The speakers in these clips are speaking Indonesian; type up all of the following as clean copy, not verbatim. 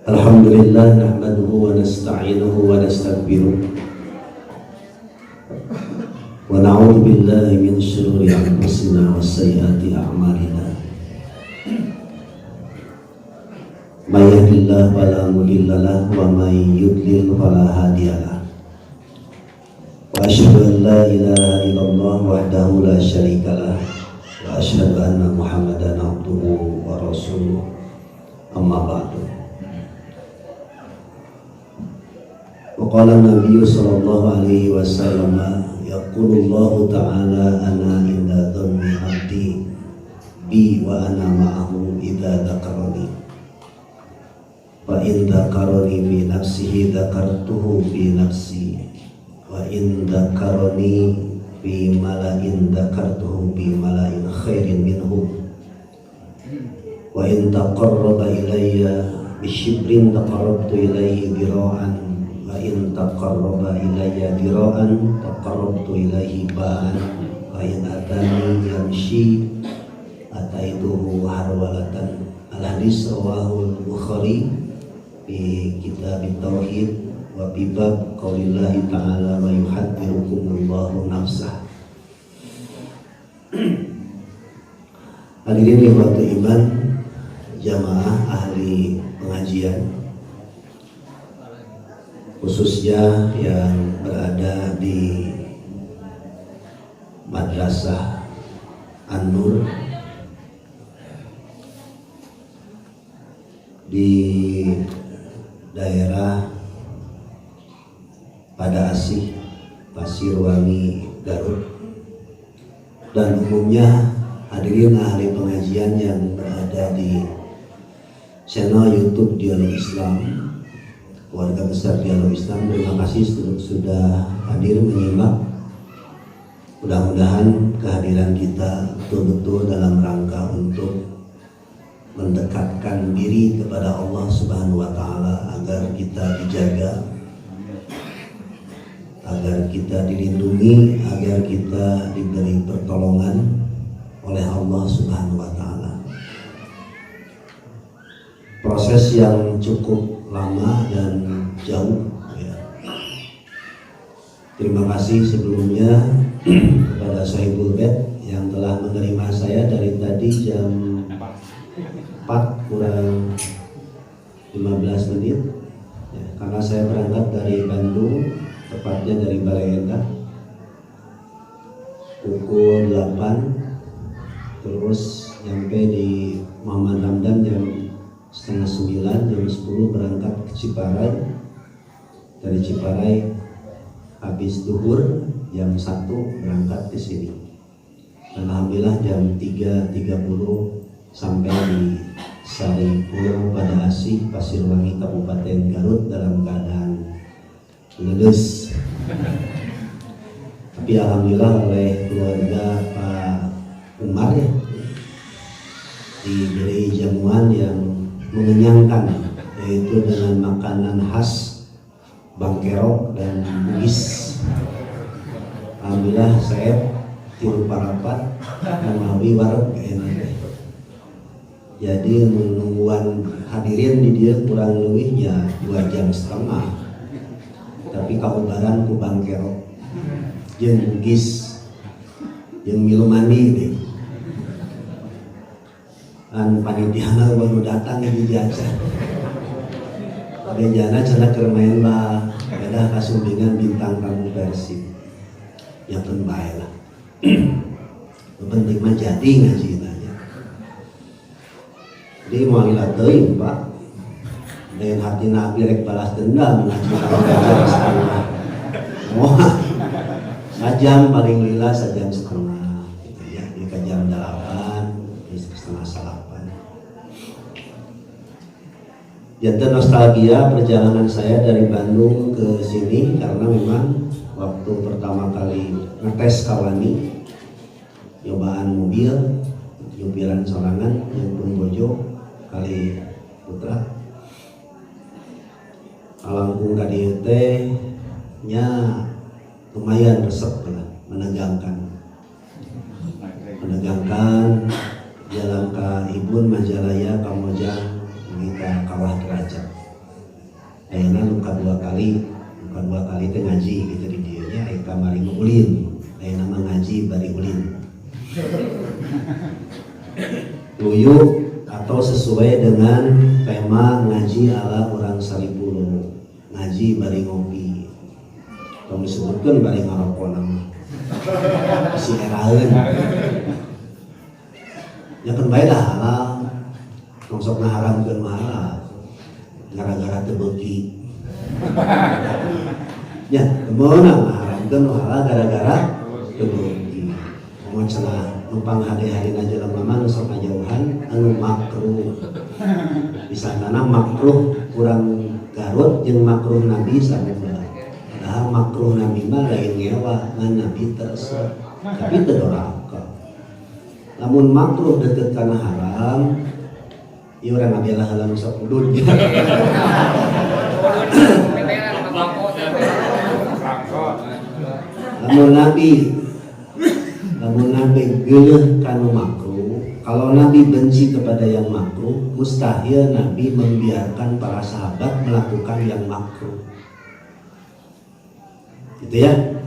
Alhamdulillah nahmaduhu wa nasta'inuhu wa nastaghfiruh wa na'udzu billahi min shururi anfusina wa sayyiati a'malina. May yahdihillahu fala mudilla lahu wa may yudlil fala hadiya lahu. Wa asyhadu an la ilaha illallah wahdahu la syarika lah wa asyhadu anna Muhammadan abduhu wa rasuluh. Amma ba'du. Waqala Nabi sallallahu alaihi wasallam yaqulullahu ta'ala ana inda dhanni 'abdi bi wa ana ma'ahu idza dzakarani wa in dzakarani fi nafsihi dzakartuhu fi nafsi wa in dzakarani fi mala'in dzakartuhu fi mala'in khairin minhu wa in taqarraba ilayya bi shibrin taqarrabtu ilayhi dira'an wa in taqarraba ilayya dira'an taqarrabtu ilayhi ba'an wa in atani yamshi ataituhu harwalatan. Al-hadis rawahu al-Bukhari fi kitab at-tauhid wa fi bab qaulillahi ta'ala wa yuhadzirukumullahu nafsah. Hadirin ikhwatu iman, jamaah ahli pengajian, khususnya yang berada di Madrasah An-Nur di daerah Pada Asih, Pasirwangi, Garut, dan umumnya hadirin ahli pengajian yang berada di channel YouTube Dialog Islam, keluarga besar Dialog Islam. Terima kasih sudah hadir menyimak. Mudah-mudahan kehadiran kita betul-betul dalam rangka untuk mendekatkan diri kepada Allah Subhanahu wa Ta'ala, agar kita dijaga, agar kita dilindungi, agar kita diberi pertolongan oleh Allah Subhanahu wa Ta'ala. Proses yang cukup lama dan jauh ya. Terima kasih sebelumnya kepada Sahibul Bait yang telah menerima saya dari tadi jam 4 kurang 15 menit ya, karena saya berangkat dari Bandung, tepatnya dari Balai Endah pukul 8, terus nyampe di Muhammad Ramdan jam setengah 9, jam 10 berangkat ke Ciparai. Dari Ciparai habis duhur jam 1 berangkat ke sini. Dan alhamdulillah jam 3.30 sampai di Saripuro Pada Asih, Pasirwangi, Kabupaten Garut dalam keadaan ledes. Tapi alhamdulillah oleh keluarga Pak Umar ya, diberi jamuan yang mengenyangkan, yaitu dengan makanan khas bangkerok dan bugis. Alhamdulillah saya tiru parapat memawi warung enak. Jadi menungguan hadirin di dia kurang lebihnya 2,5 jam. Tapi kaubaran ku bangkerok jeung bugis jeung milu mandi deh. An panitiana baru datang di jasa. Bejana cenah keur main lah, beda kasumbingan bintang tamu Persib. Ya pun bae lah. Penting mah jadi ngaji tanya. Jadi mau ngilat teuing Pak. Lain hati nabi rek balas dendam ngaji kalau belajar sana. Moh. Sajam paling lila sajam setengah. Gitu ya, di jam 8, setengah 8. Jantan nostalgia perjalanan saya dari Bandung ke sini, karena memang waktu pertama kali ngetes Kawani, nyobaan mobil, jupiran sorangan yang pun bojo kali putra alangkung kadieu teh nya lumayan resep lah, menegangkan jalan ka Ibun Majalaya Kamojang kita kawah derajat ayeuna nu kadua kali teh ngaji gitu di dieu nya aya kamari ulin ayeuna mah ngaji bari ulin tuyuk atau sesuai dengan tema ngaji ala orang Saripulu ngaji bari ngopi kalau disebutkan bari ngarokok nama si eraeun ya kan bae dah halal sok ngaharamkeun mah halal gara-gara teu beuki ya temeunang ngaharamkeun halal gara-gara teu beuki mun cenah numpang hari-hari aja lama-lama sok ngajauhan anu makruh bisana makruh kurang Garut jeung makruh Nabi sallallahu padahal makruh Nabi mah lain ngewa ngan Nabi tersebut tapi teu doraka lamun makruh deukeut kana haram ieu urang abelah halam sapudun lamun Nabi geuleuh kanu makruh, kalau Nabi benci kepada yang makruh, mustahil Nabi membiarkan para sahabat melakukan yang makruh. Gitu ya.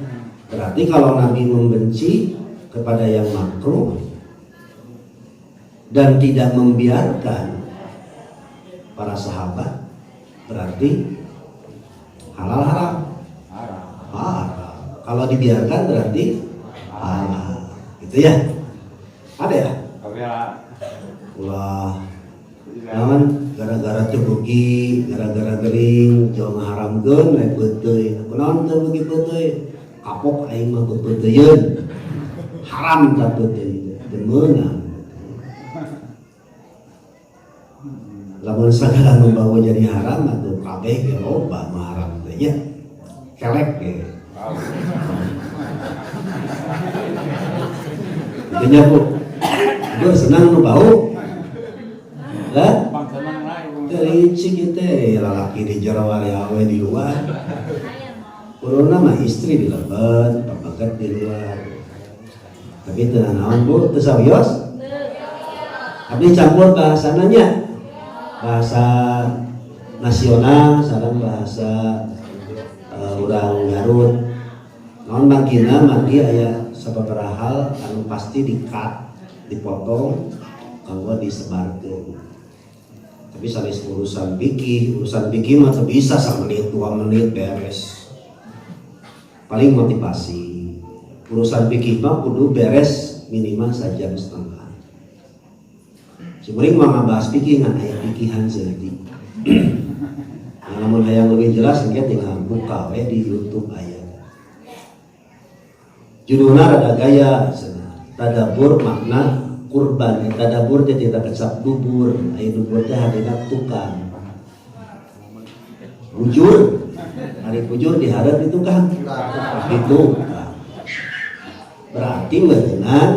Berarti kalau Nabi membenci kepada yang makruh dan tidak membiarkan para sahabat, berarti halal haram. Kalau dibiarkan berarti halal. Gitu ya, ada ya? Ulah, namun gara-gara tebugi, gara-gara gering, jauh ngaharamkeun lain beuteuy. Kunaon teu beuki beuteuy? Kapok aing mah beuteuyeun. Haram tah beuteuy, teu meunang. Lamun sagala nu bawa jadi haram atuh kabeh ge loba nu haram teh nya. Kelek ge. Tanya bu, gue senang nu bau, lah? Dari kita lalaki di jero awe di luar, corona mah istri di lebat, papagat di luar. Tapi tenang naon bu, tesawios? Abdi campur bahasananya, bahasa nasional, sareng bahasa urang Garut. Naon bagina mandi aya sababaraha hal anu pasti di-cut, dipotong, kanggo disebarkeun. Tapi sanes urusan fikih mah teu bisa 1 menit 2 menit beres. Paling motivasi. Urusan fikih mah kudu beres minimal 1,5 jam. Cimring mah ngabahas fikih ngan aya fikihan seuleutik. Namun hayang lebih jelas engke tinggal buka we di YouTube aya. Judulna rada gaya tadabur makna kurban. Tadabur teh tidak kecap dubur, aya dubur teh hadina tukang. Bujur, hari bujur diharap di tukang. Itu berarti meunang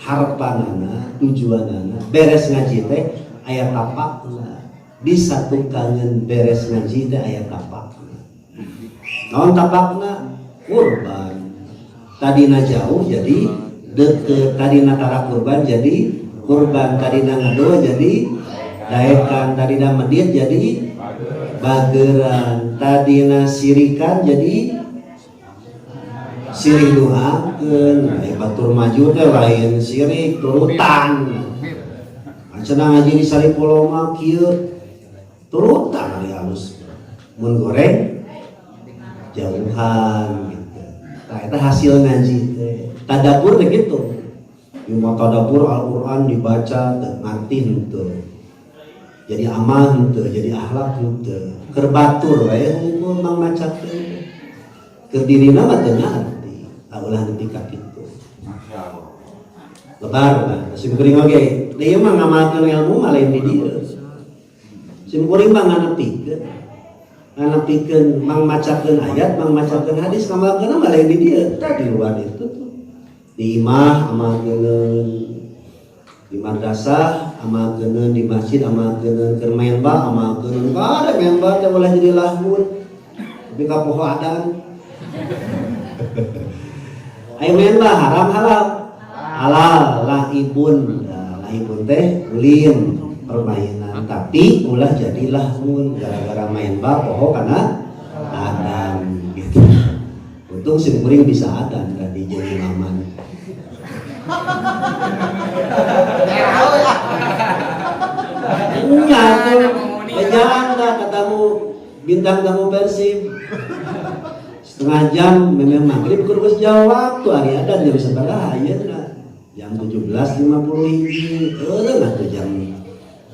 harapanana, tujuanana beres ngaji teh aya tapakna. Disatukangan beres ngaji teh aya tapakna. Naon tapakna? Kurban. Tadina jauh jadi deket, tadina tara kurban jadi kurban, tadina ngado jadi daekan, tadina medit jadi bageran, tadina sirikan jadi sirih duhakeun. Batur maju teh lain sirik turutan. Cenah ngaji di Saripolo mah kieu turutan ari halus. Mun goreng jauhan. Nah, itu hasil ngaji teh. Tadabur teh gitu. Yung tadabur Al-Qur'an dibaca teh ngarti henteu. Jadi amal henteu, jadi akhlak henteu. Keur batur wae hukum mang maca teh. Keur dirina mah teu ngarti. Ulah nepi ka kitu. Masyaallah. Lebar lah, sim kuring oge. Ieu mah ngamalkeun ilmu mah lain di dieu. Sim kuring mah nganepikeun. Nganepikeun mang macakeun ayat, mang macakeun hadis, ngamalkeun mah lain di dieu, tah di luar itu tuh. Di imah amalkeun Di madrasah amalkeun, di masjid amalkeun, keur main bal amalkeun. Kada main bal teh boleh jadi lahun. Tapi ka poho adan. Ayo main bal haram halal. Halal lahibun. Lahibun teh ulin permainan, tapi ulah jadi lahun gara-gara main bal poho kana adan gitu. Untung si kuring bisa adan tadi jadi aman. Iya tuh, jangan nggak ketemu bintang tamu Persib. Setengah jam memang maghrib kurus jauh waktu hari ada jam seberapa ya nggak? Jam 17.50 nggak tuh jam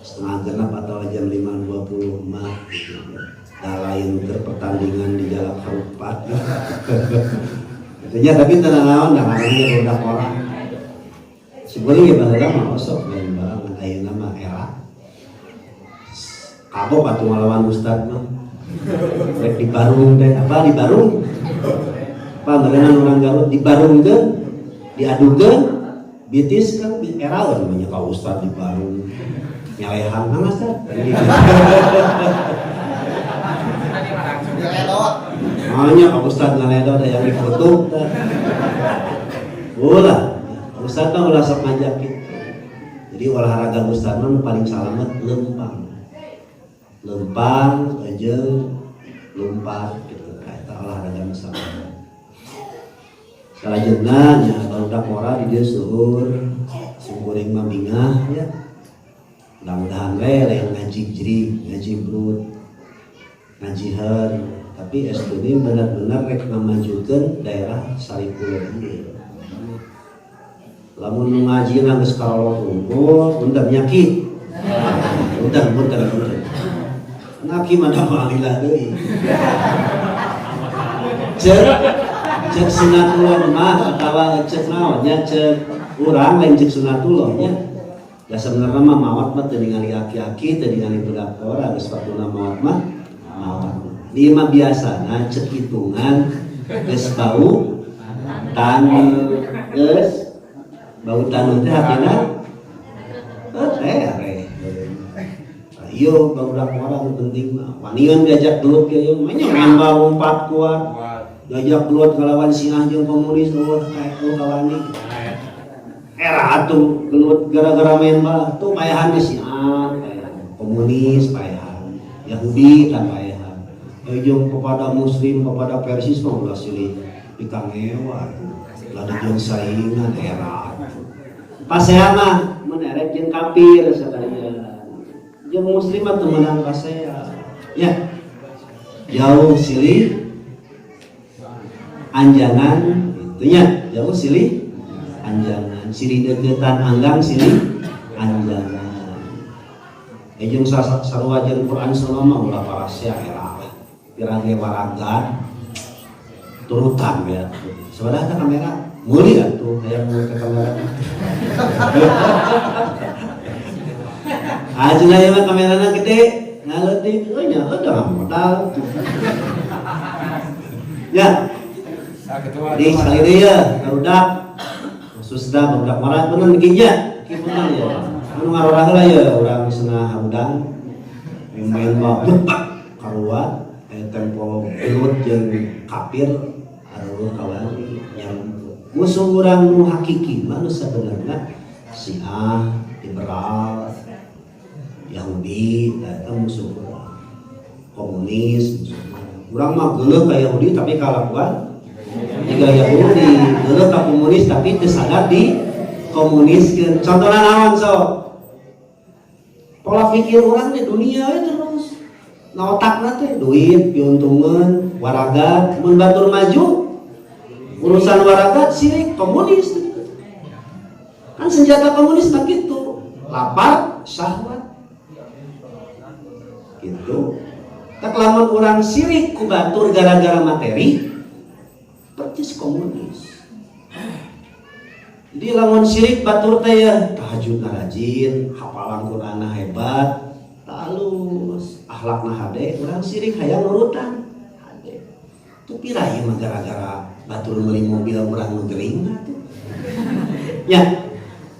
setengah genap atau jam 5.20 mah. Dah lain pertandingan di Jalak Harupat. Itunya tapi tenang naon dah namanya produk orang. Sebenarnya baheula mah osok dan barang ayeuna mah era. Kabok atuh ngalawan ustad mah. Rek di Barung teh apa di Barung? Apa berenang orang Garut di Barung teh diadukeun bitis kan eraeun namanya ka ustad di Barung. Nyalehan mah ustad. Hanya ka ustad ngaledo da yang difoto. Ulah Ustaz mah ulah sok ngajak gitu. Jadi olahraga Ustaz mah paling salamet lempang. Lempang aja lompat gitu. Eta olahraga Ustaz. Salajengna nya barudak mora di dieu suhur sumkuring mah bingah ya. Mudah-mudahan we lain ngaji jeri, ngaji brut, ngaji heur, tapi estudin benar-benar rek ngamajukeun daerah Saripuleuh ieu. Lamun ngaji geus karolo kumpul, punten nyaki. Punten. Naki mah da malilah deui. Cek sunatullah mah atawa cek naon nya cek urang lain cek sunatullah nya. Ya sebenarnya mah mawat mah teu ningali aki-aki, teu ningali budak ora geus watuna mawat mah mawat. Ieu mah biasana cek hitungan geus bau tan geus bau tanah teh hatina are iyo barudak orang penting mah wanian diajak gelut ge ieu mah nya nembal lompat kuat diajak gelut ngalawan sinah jeung komunis kawani era atuh gelut gara-gara main bal tuh payahan ge sinah komunis payahan Yahudi kan payahan jeung kepada muslim kepada Persis mah ulah silih pikangewa lada jeung saingan era pasea mah menerek jeung kafir sadaya jeung muslim mah teu meunang pasea ya jauh silih anjangan itunya jauh silih anjangan silih deukeutan anggang silih anjangan jeung sarua jeung Quran Sunnah mah ulah pasea era pirang ge waragan turutan ya sebenarnya kamera muli atuh hayang mulai ke kamera ajeuna ieu mah kamerana gede ngaleutik euy nya udah modal ya di sekali deui ya barudak khususna barudak marat bener gija kipunten ya anu ngarorah heula ya urang cenah harudang main mah bepak karuat tempo gelut jeung kafir aruh kawani yang musuh orang nu hakiki mah sebenarnya Syiah, liberal, Yahudi, eta musuh urang. Komunis musuh urang mah geuleuh ka Yahudi tapi kalakuan jiga Yahudi, geuleuh ka komunis tapi teu sadar di komuniskeun. Contohna naon sok? Pola pikir urang di dunia we terus. Na otakna teh duit, piuntungan, waragat, mun batur maju urusan waragat sirik komunis kan senjata komunis mah gitu lapar syahwat gitu tak lamun orang sirik ku batur gara-gara materi percis komunis jadi lamun sirik batur teh ya tahajud rajin hafalan Qur'ana hebat halus akhlakna hade orang sirik hayang nurutan hade tu pirahi mah gara-gara batur beli mobil orang nu gering tuh ya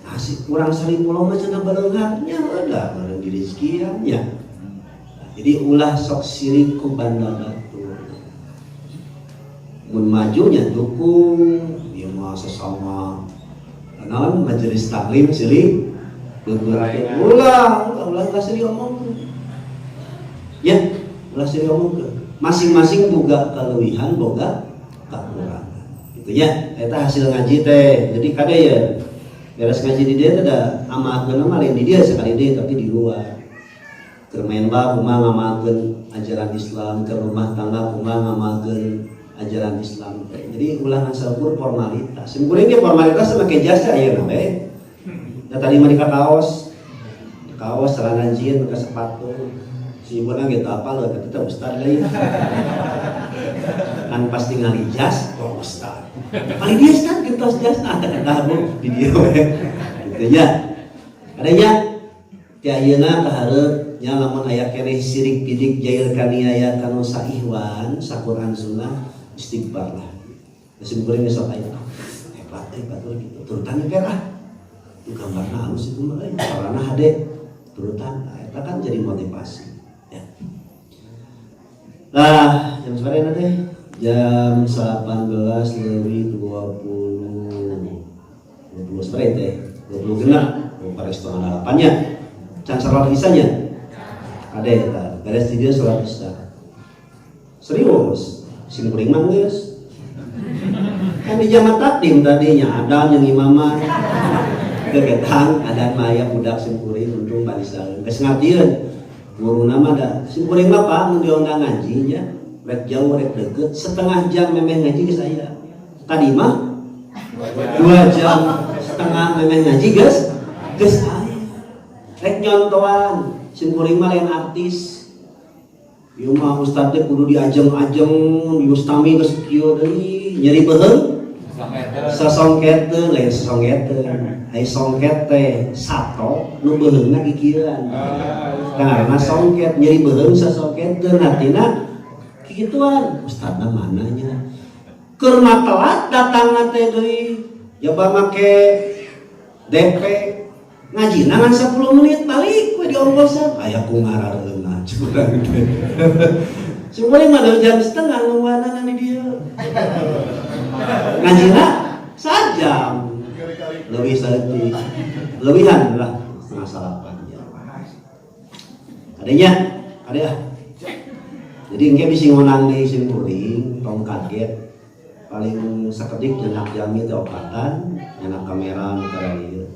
nah si kurang 1000 mah cenah bereungharnya ada bareng di rezekiannya. Jadi ulah sok sirik ku banda batur. Mun majunya dukung, ieu mah sesama naon majelis taklim sirik ulah kasih diomongkeun. Ya, ulah sih diomongkeun. Masing-masing boga kaleuwihan, boga kakurangan. Gitu ya. Eta hasil ngaji teh. Jadi kade ya beres ngaji di dia ada amakeun mah lain di dia sekali dia tapi di luar. Keur main bal kumaha ngamalkeun ajaran Islam, ke rumah tangga kumaha ngamalkeun ajaran Islam teh. Jadi ulah ngasaukur formalitas. Simkuring ge formalitas make jasa ayeuna we. Ya tadi mah dika kaos, celana jeans, pakai sepatu. Si ibunya gitu apa lo? Kita ustad lagi. Kan pasti ngali jas, oh ustad. Kali dia ustad kita jas, ada bu di dia. Gitu ya. Adanya tiayana keharapnya lamun aya keneh sirik bidik jail kaniaya kanu saihwan saquran sunnah istighfar lah. Mesin goreng sok aya. Hebat gitu. Turutannya kerah. Itu gambarna halus itu mah carana hade turutan. Eta kan jadi motivasi. Ya. Nah, jam sekarang teh jam 18:20 sore teh 20 genap ke restoran harapannya can salat isanya ada eta beres di dia salat isya serius sing kuring mah geus kan di jamaah takdim tadinya ada yang imaman kegetang ada maya budak sing kuring untung balisa geus ngatieun guru nama ada sing kuring mah Pak mun diundang ngaji nya rek jauh rek deket setengah jam memeh ngaji ke saya tadi mah 2 jam setengah memeh ngaji geus aya rek nyontoan sing kuring mah lain artis ieu mah ustad teh kudu diajeng-ajeng diustami geus kieu deui nyeri beheung sasongketeun lain sasongketeun ai songket teh sato nu beheungna kikieuan karena songket nyeri beheung sasongketeun artina kituan ustadna mananya keur telat datangna teh deui coba make DP ngaji nangan 10 menit balik we diongkosan aya ku ngarareuna curang teh semuanya mah jam setengah nungguanan di dia ngajina sajam lebih saeutik lebihan lah setengah salapan jam adanya ada jadi engke bisi ngonang deui sim kuring tong kaget paling sakedik nyenak jami teh opatan nyenak kamera nu kada ieu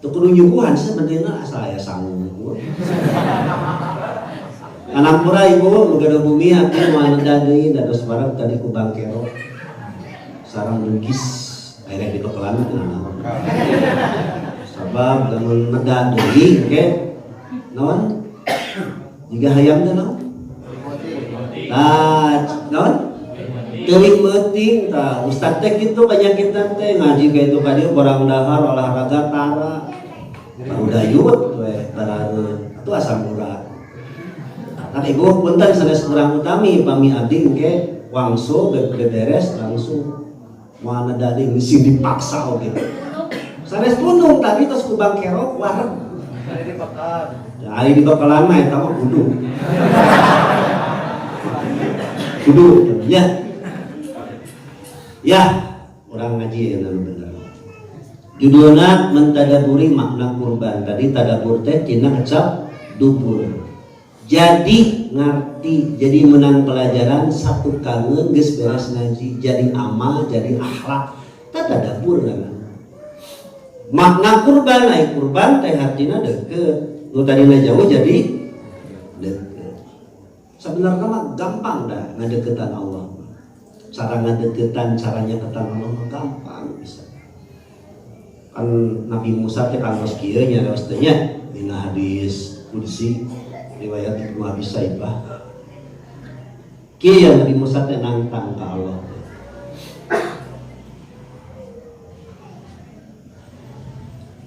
teu kudu nyuguhan sebenarnya asal aya sangu anak pura ibu boga bumi hati moal neda deui dados bareng tadi ku bangkero sareng lugis akhirnya dibekelan naon sabab lamun neda deui engke naon jiga hayam teh naon naon teuing meuting tah ustad teh kitu banyak kita teh ngaji ka itu ka dieu barang dahar olahraga tara baru dayut we tarareun atuh asam urat kan ibu punten sanes urang utami pami abdi engke wangsul beberes langsung moal nedadi sing dipaksa oge sanes tunung tadi terus ku bangkerok wareg ari dibakar ari dibakalan mah eta mah kudu ya orang ngaji yang benar judulna mentadaburi makna kurban tadi tadabur teh tina kecap dubur jadi ngerti jadi menang pelajaran satu kangen geus beres ngaji jadi amal jadi akhlak tadabur kan makna kurban ai kurban teh artina deukeut nu tadina jauh jadi deukeut sebenarnya mah gampang dah ngadeukeutan Allah cara ngadeukeutan caranya ketang Allah gampang bisa kan Nabi Musa teh kantos kieu nya leos teh nya dina hadis qudsi riwayat Ibnu Abi Saibah kieu Nabi Musa teh nantang ka Allah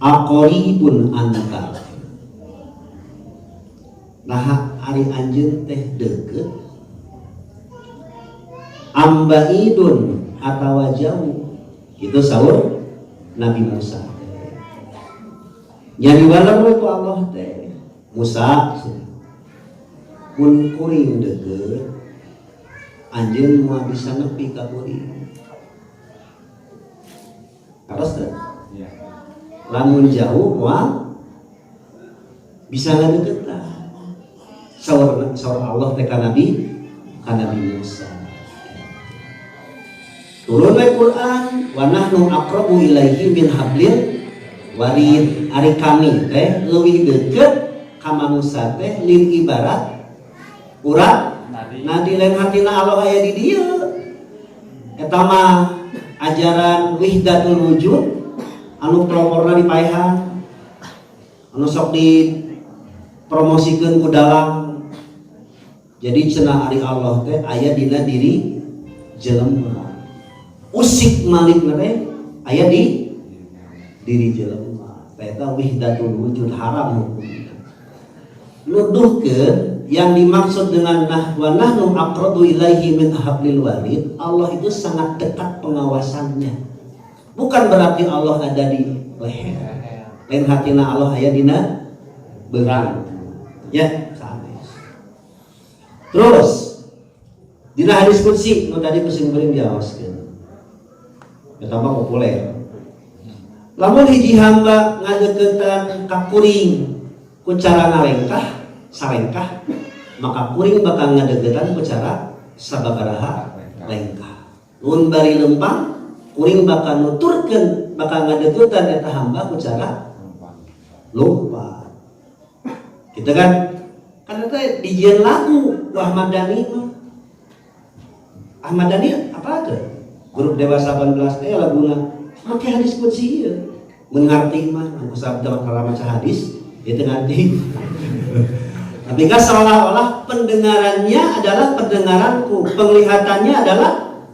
aqoribun anta nah ari anjeun teh deukeut ambaidun atawa jauh itu sahur Nabi Musa Nya diwalam ku Allah teh Musa mun kuring deukeut anjeun moal bisa nepi ka kuring. Terus teh lamun jauh moal bisa ngadeukeutna. Saur Allah teh ka Nabi Musa. Turun we Quran wa nahnu aqrabu ilaihi min hablil warid. Ari kami teh leuwih deukeut ka manusia teh lin ibarat urat nadi lain hatina Allah aya di dieu. Eta mah ajaran wihdatul wujud anu proporna dipaehan, anu sok dipromosikeun ku dalam. Jadi cenah ari Allah teh aya dina diri jelema. Usik malik nare aya di diri jelema. Eta wihdatul wujud haram hukumna. Nuduhkeun yang dimaksud dengan wa nahnu aqrabu ilaihi min hablil warid, Allah itu sangat dekat pengawasannya. Bukan berarti Allah ada di leher. Lain hatina Allah aya dina beurang. Ya, sanes. Terus dina hadis qudsi nu tadi pusing beuring diaoskeun. Eta mah populer. Lamun hiji hamba ngadeuketan ka kuring ku cara ngalengkah, salengkah, maka kuring bakal ngadeuketan ku cara sababaraha lengkah. Mun bari lempang, kuring bakal nuturkeun, bakal ngadeuketan eta hamba ku cara lompat. Gitu kan? Karena teh dijieun lagu ku Ahmad Dhani mah. Ahmad Dhani apa tuh? Grup Dewa 18 teh laguna make hadis qudsi ieu. Mun ngarti mah aku sabda kalau maca hadis itu ngarti. Tapi kan seolah-olah pendengarannya adalah pendengaranku, penglihatannya adalah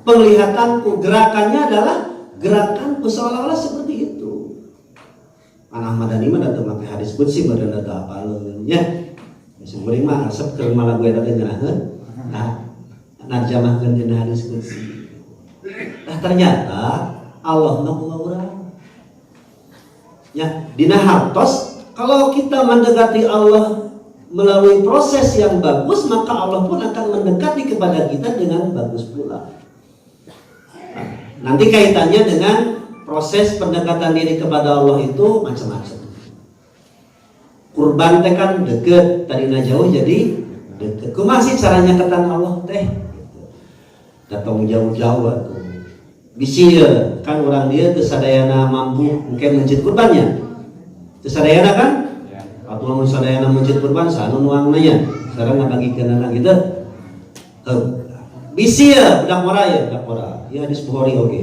penglihatanku, gerakannya adalah gerakanku, seolah-olah seperti itu. Ahmad Dhani mah datang make hadis qudsi badan data apaleun nya. Sumeuring mah asep keur malah gue datang ngeraheun. Nah, narjamahkeun dina hadis qudsi. Nah ternyata Allah mah urang. Ya, dina hartos kalau kita mendekati Allah melalui proses yang bagus, maka Allah pun akan mendekati kepada kita dengan bagus pula. Nah, nanti kaitannya dengan proses pendekatan diri kepada Allah itu macam-macam. Kurban teh kan deket, tadina jauh jadi deket. Kumaha sih caranya ketan Allah teh? Datang jauh-jauh atuh. Bisi kan orang dia teu sadayana mampu mungkin mencit kurbannya. Teu sadayana kan? Atuh mun sadayana mencit kurban sanu nuangna nya. Sareng ngabagikeun anak gitu. Bisi budak mora ya, budak mora. Ya hadis Bukhari oke.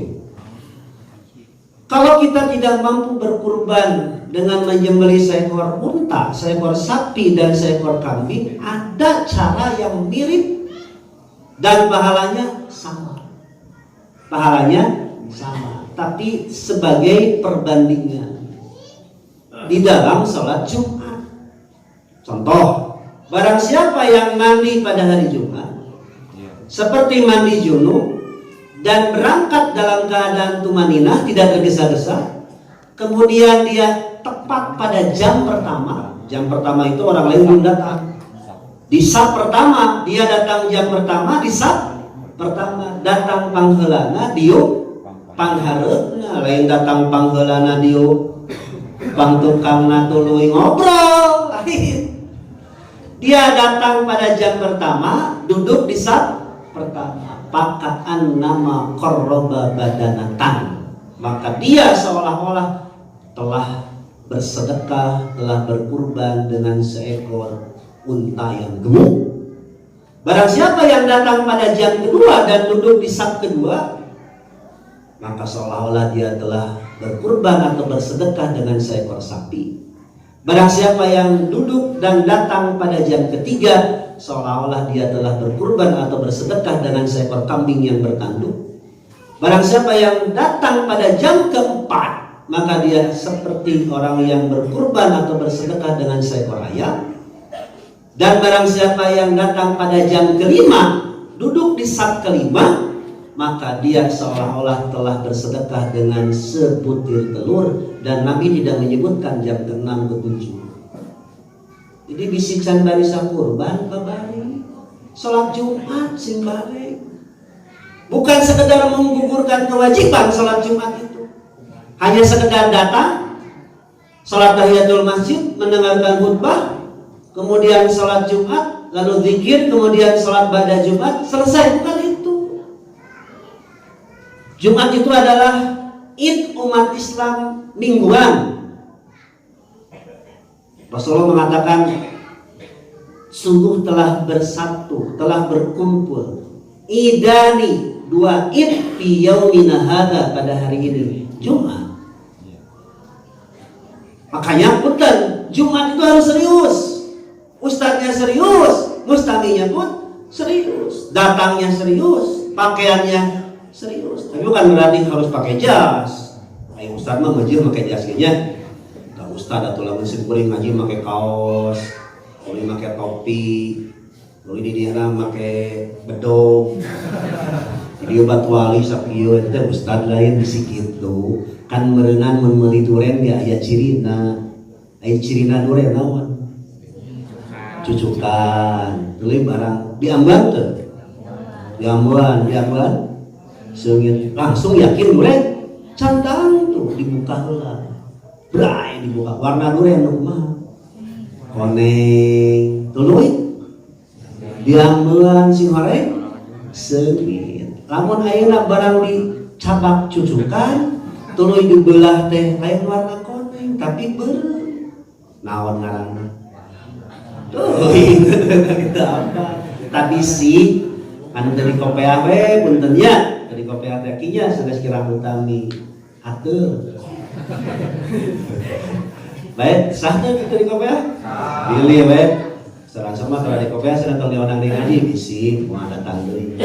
Kalau kita tidak mampu berkurban dengan menyembelih seekor unta, seekor sapi dan seekor kambing, ada cara yang mirip dan pahalanya sama. Pahalanya sama, tapi sebagai perbandingan di dalam sholat Jumat. Contoh, barang siapa yang mandi pada hari Jumat seperti mandi junub dan berangkat dalam keadaan tumaninah, tidak tergesa-gesa, kemudian dia tepat pada jam pertama. Jam pertama itu orang lain belum datang. Di saf pertama dia datang jam pertama, di saf pertama datang pangheulana diu panghareupna, lain datang pangheulana diu pangtukangna tuluy ngobrol lain. Dia datang pada jam pertama, duduk di saf pertama, pakaan nama qarraba badanatan, maka dia seolah-olah telah bersedekah, telah berkurban dengan seekor unta yang gemuk. Barang siapa yang datang pada jam kedua dan duduk di saf kedua, maka seolah-olah dia telah berkurban atau bersedekah dengan seekor sapi. Barang siapa yang duduk dan datang pada jam ketiga, seolah-olah dia telah berkurban atau bersedekah dengan seekor kambing yang bertanduk. Barang siapa yang datang pada jam keempat, maka dia seperti orang yang berkurban atau bersedekah dengan seekor ayam. Dan barang siapa yang datang pada jam kelima, duduk di saf kelima, maka dia seolah-olah telah bersedekah dengan sebutir telur, dan Nabi tidak menyebutkan jam ke-6 ke-7. Jadi bisi can bari sakurban babari salat Jumat sing balik. Bukan sekedar menggugurkan kewajiban salat Jumat itu, hanya sekedar datang salat tahiyatul masjid, mendengarkan khutbah, kemudian salat Jumat, lalu zikir, kemudian salat ba'da Jumat, selesai. Bukan itu. Jumat itu adalah Id umat Islam mingguan. Rasulullah mengatakan, sungguh telah bersatu, telah berkumpul idani, dua id fi yaumina hadza, pada hari ini Jumat. Makanya punten, Jumat itu harus serius. Ustadznya serius, mustaminya pun serius, datangnya serius, pakaiannya serius. Tapi bukan berarti harus pakai jas. Ayo ustadz mah ngaji pakai jas nya. Tak ustadz atau lamun kuring ngaji pakai kaos, kuring pakai topi, kuring di dia pakai bedog. Jadi obat wali sakieu teh ustadz lain bisi kitu. Kan meureunan mun meuli duren ge aya cirina. Aya cirina duren naon? Cucukan, tuluy barang diamban teu? Diamban seungit langsung yakin duren. Cantang tuh dibuka heula. Brai dibuka warna duren nu kumaha? Koneng, tuluy diamban si horeng seungit. Lamun ayeuna barang dicabak cucukan, tuluy dibelah teh lain warna koneng tapi beureum. Naon ngaranna? Tuh, kita apa? Tadi sih, anu dari kopiah we, punten nya, dari kopiah teh kinya sanes kira utami, atur. Baik, sah teh dari kopiah? Pilih we. Sareng sama kalau di kopiah sedang tong diundang di ngaji bisi, mau datang deui.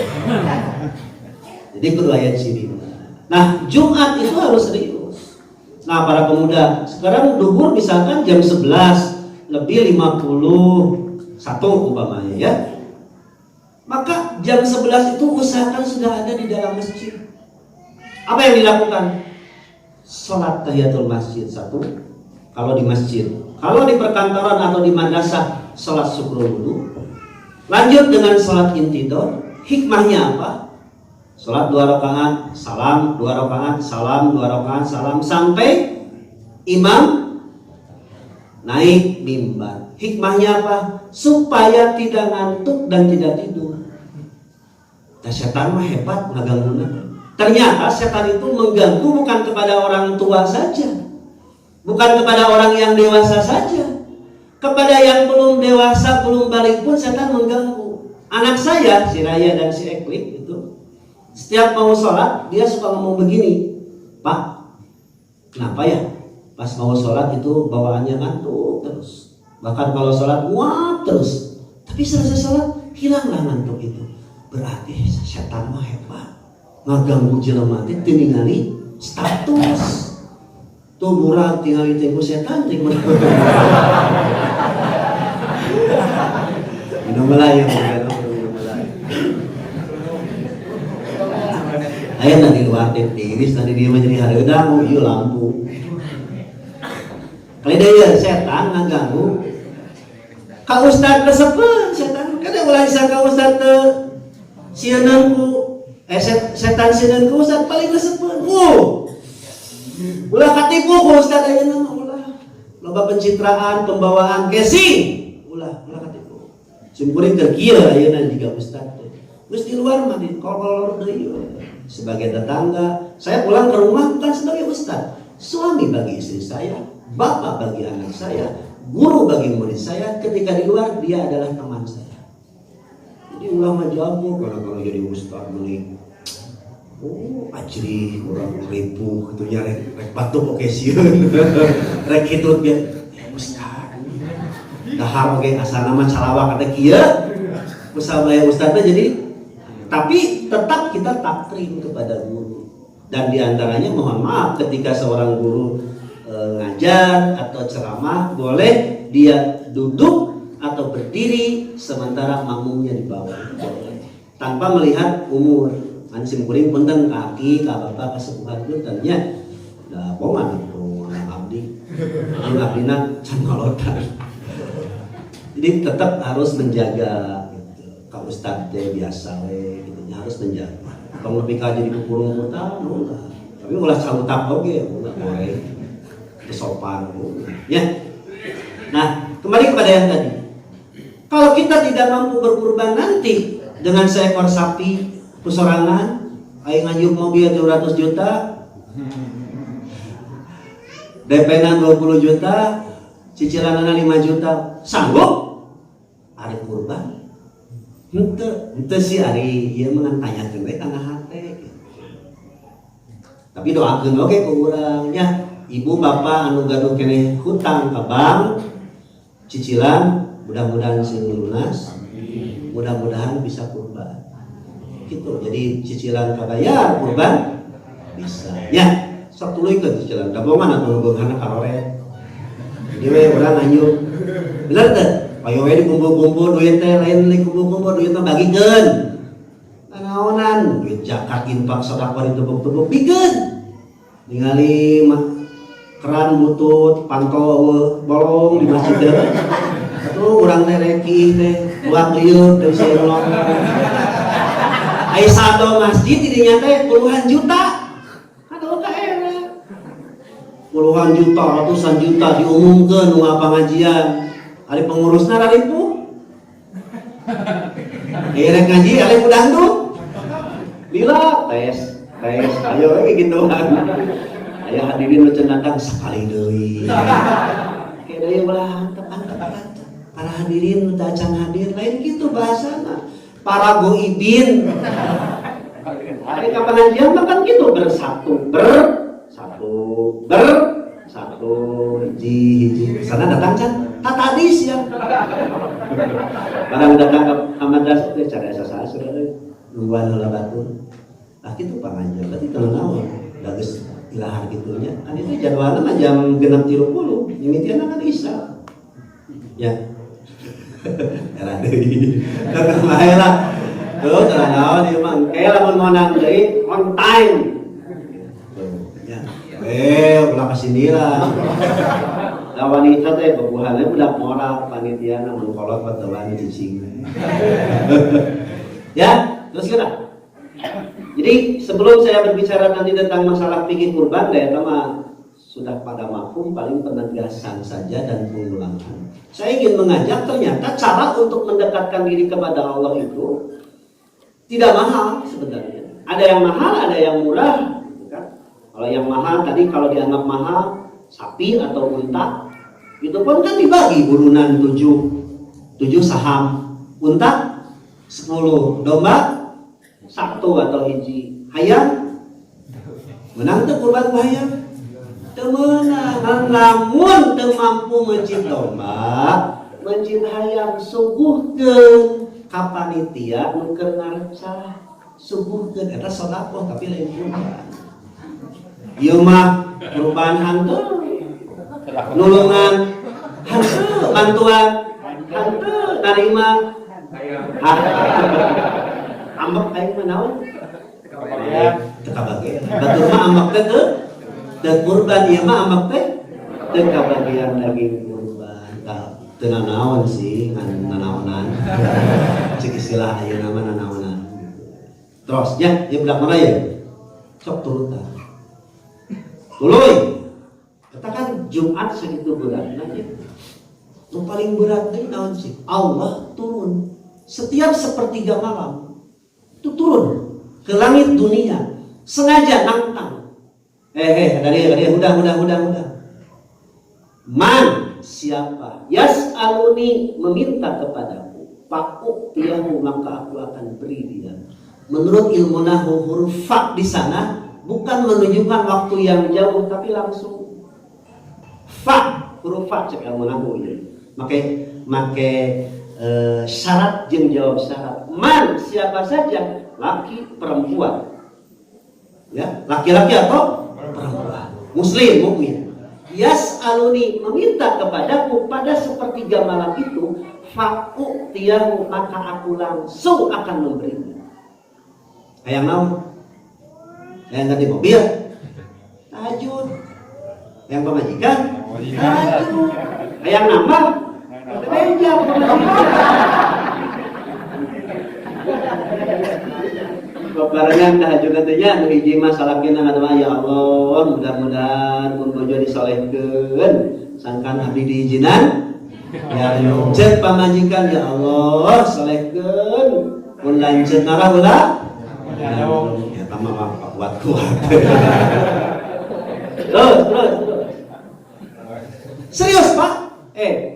Jadi kudu aya ciri. Nah, Jumat itu harus serius. Nah, para pemuda, sekarang duhur misalkan jam 11 lebih 51 umpamanya ya. Maka jam 11 itu usahakan sudah ada di dalam masjid. Apa yang dilakukan? Salat tahiyatul masjid satu kalau di masjid. Kalau di perkantoran atau di madrasah, salat syukur dulu. Lanjut dengan salat intidor. Hikmahnya apa? Salat 2 rakaat, salam 2 rakaat, salam 2 rakaat, salam sampai imam naik mimbar. Hikmahnya apa? Supaya tidak ngantuk dan tidak tidur. Nah, setan mah hebat ngaganggunya. Ternyata setan itu mengganggu bukan kepada orang tua saja, bukan kepada orang yang dewasa saja, kepada yang belum dewasa, belum balik pun setan mengganggu. Anak saya, si Raya dan si Eklik itu, setiap mau sholat dia suka ngomong begini, Pak, kenapa ya? Pas mau sholat itu bawaannya ngantuk terus. Bahkan kalau sholat muat terus. Tapi selesai sholat hilanglah ngantuk itu. Berarti setan mah hebat. Ngaganggu jelema teh teu ningali status. Tuh murah tinggal ditengku setan ting mana. Minum Melayu, minum Melayu. Ayo nanti luar deh tiris nanti dia menjadi hareudang ieu lampu. Kali dia setan ngaganggu ka ustad kesepen setan kada ulah disangka ustad teu sieun ku setan sieun ku ustad paling kesepen. Ulah katipu ku ustad ayeuna ulah loba pencitraan pembawaan casing ulah katipu. Sumkuring keur kieu ayeuna jiga ustad teh. Geus di luar mah di kolor deui sebagai tetangga. Saya pulang ke rumah bukan sebagai ustad, suami bagi istri saya, bapak bagi anak saya, guru bagi murid saya. Ketika di luar dia adalah teman saya. Jadi ulama jago kalau jadi ustaz meni. Ajri orang ribu itu nya rek batuk oke sieun. Rek kitu biar ustaz. Dahar oge asal nama calawak kata kieu. Usaha bayar ustaznya jadi, tapi tetap kita takrim kepada guru. Dan diantaranya mohon maaf ketika seorang guru ngajar atau ceramah boleh dia duduk atau berdiri sementara makmumnya di bawah, boleh tanpa melihat umur. Anu simkuring punten kaki ka bapak kasepuhan punten nya. Da bongan itu anak abdi. Jeung abdina can ngalodan. Jadi tetap harus menjaga gitu. Ka ustad teh biasa we gitu nya harus menjaga. Kalau lebih ka jadi kukurung putar ulah. Tapi ulah calutak oge ulah boleh. Sopan ya. Nah, kembali kepada yang tadi. Kalau kita tidak mampu berkurban nanti dengan seekor sapi kusorangan, aing ngayuh mobil 200 juta, DP-na 20 juta, cicilanana 5 juta, sanggup? Ari kurban? Henteu sih ari ieu mah tanyakeun we kana hate. Tapi doakeun oge ku urang nya, ibu bapak anu gaduh keneh hutang ka bank, cicilan mudah-mudahan sing lunas, mudah-mudahan bisa kurban. Gitu. Jadi cicilan kabayar kurban bisa. Ya, sok tuluykeun cicilan. Da boman atuh beunghana karoret. Jadi we urang nganyuh. Bener teh? Ayo we dikumpul-kumpul duit teh lain dikumpul-kumpul duit mah bagikeun. Nanaonan duit zakat infak sedekah ditebuk-tebuk bikeun. Ningali keran butut pantau bolong di masjid teh. Tuh urang teh reki teh buat liuk dari seulong. Ai saldo masjid di dinya teh puluhan juta. Aduh kaera. Puluhan juta, ratusan juta diumumkeun nu pengajian. Ari pengurusna raripuh. Rek ngaji ari dangdut. Lila tes. Ayo we gitu kan. Aya hadirin nu datang sekali deui. Kayak deui ulah antep. Para hadirin udah acan hadir lain gitu bahasana. Para goibin. Hari kapengajian mah kan gitu bersatu hiji. Sana datang can tatadis ya. Barang datang ke amadas teh cara sasasur nungguan heula batur. Nah kitu pangajian berarti teu naon. Da geus ilahar kitunya. Kan itu jadwalna mah jam 6.30. Mimitiana kan isya. Ya. Era deui. Tetep bae lah. Tuh cara naon ieu mah engke lamun monang deui on time. Ya. Ulah kasindira. Da wanita teh bebuhanna budak moral panitiana mun kolot betulan cicing. Ya, terus kita. Jadi sebelum saya berbicara nanti tentang masalah fikih kurban ya mah sudah pada mafhum paling penegasan saja dan pengulangan. Saya ingin mengajak ternyata cara untuk mendekatkan diri kepada Allah itu tidak mahal sebenarnya. Ada yang mahal, ada yang murah. Kan? Kalau yang mahal tadi kalau dianggap mahal sapi atau unta itu pun kan dibagi burunan 7 saham, unta 10, domba 1 atau hiji. Hayam menang teu kurban hayam. Temenang, namun teu mampu mencit domba, mencit hayam suguhkeun ka panitia nu keur ngarecah. Suguhkeun eta sedekah tapi lain kurban. Ieu mah kurban hanteu. Nulungan hanteu, bantuan hanteu, narima ambek aing mah naon? Teu kabagean. Batur mah ambek teh teu dan kurban ieu mah ambek teh teu kabagean daging kurban. Teu nanaon sih, nanaonan. Cik istilah ayeuna mah nanaonan. Terus ya, ieu budak mana ya? Sok turutan. Tuluy. Eta kan Jumat segitu beratna ya. Nu paling berat teh naon sih? Allah turun setiap sepertiga malam. Itu turun ke langit dunia sengaja nantang. Dari udah. Man siapa? Yas'aluni meminta kepadaku, Pakuk tiahu maka aku akan beri dia. Menurut ilmu nahwu huruf fa di sana bukan menunjukkan waktu yang jauh tapi langsung fa, huruf fa cek ilmu nahwu ini. Make syarat jeung jawab syarat. Man siapa saja, laki perempuan. Ya, laki-laki atau perempuan. Muslim mukmin. Yas'aluni meminta kepadaku pada sepertiga malam itu, fa'u tiyahu maka aku langsung akan memberinya. Hayang naon? Yang ganti mobil tahajud. Yang pemajikan tahajud. Yang nambah beja pemajikan. Barengan tahajud katanya nu hiji mah salakina ngadoa ya Allah mudah-mudahan pun bojo disolehkeun sangkan abdi diizinan ya cek pamajikan ya Allah solehkeun mun lanceut narah ulah ya tamah kuat-kuat. Terus serius Pak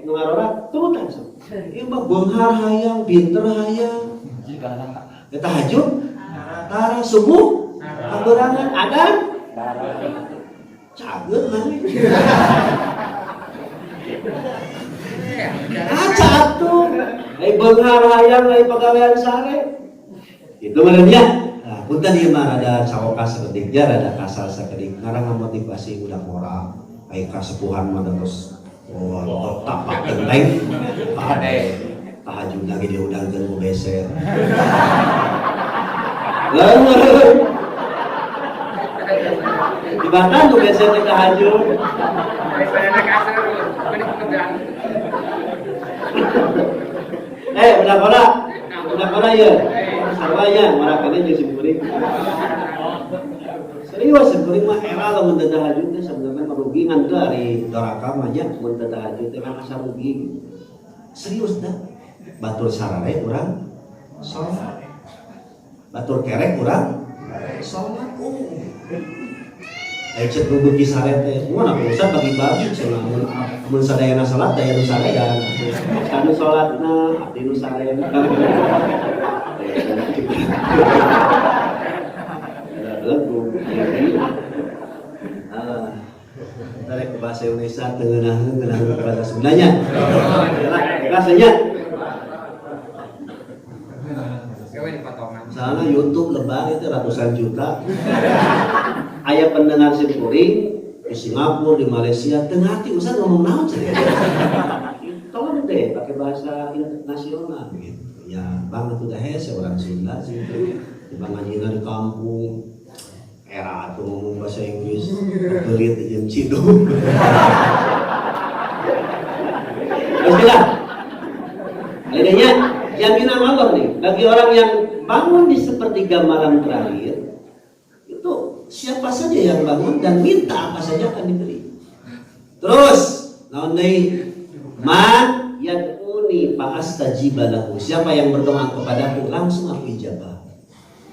nu ngarora turutan ieu mah beunghar hayang pinter hayang tahajud tara subuh kaberangan adan cageut mah aca atuh beunghar hayang lain pagawean sare itu benernya. Nah punten ieu mah rada cawokas saeutik ja rada kasar saeutik ngarang motivasi budak moral ai kasepuhan mah terus tapak genteng tahajud lagi diundangkeun ku beser. Di Banten tuh biasanya tahajud. Udah ya. Sarwaya marakannya jeung simkuring. Serius simkuring mah era lamun teu tahajud teh sebenarnya merugi ngan teu ari doraka mah nya mun teu tahajud teh kan asa rugi. Serius dah. Batur sarare urang salat. Batur kerek urang salat. Ai cek nu beuki sare teh, moal aku usah bagi-bagi cenah mun sadayana salat daya nu sarean. Kanu salatna abdi nu saren. Lagu. Tarik ke bahasa Indonesia tengenaheun ke bahasa Sundanya. Rasanya misalnya YouTube lebar itu ratusan juta. Aya pendengar simkuring di Singapura, di Malaysia, tengah hati usah ngomong naon cerita. Tolong deh pakai bahasa internasional gitu. Ya banget udah hese orang Sunda sih. Di Bangajina di kampung era atuh ngomong bahasa Inggris, pelit jeung ciduk. Bismillah. Adanya jaminan Allah nih bagi orang yang bangun di sepertiga malam terakhir itu siapa saja yang bangun dan minta apa saja akan diberi. Terus naon deui man yad'uni fa astajiba lahu, siapa yang berdoa kepadaku langsung aku ijabah.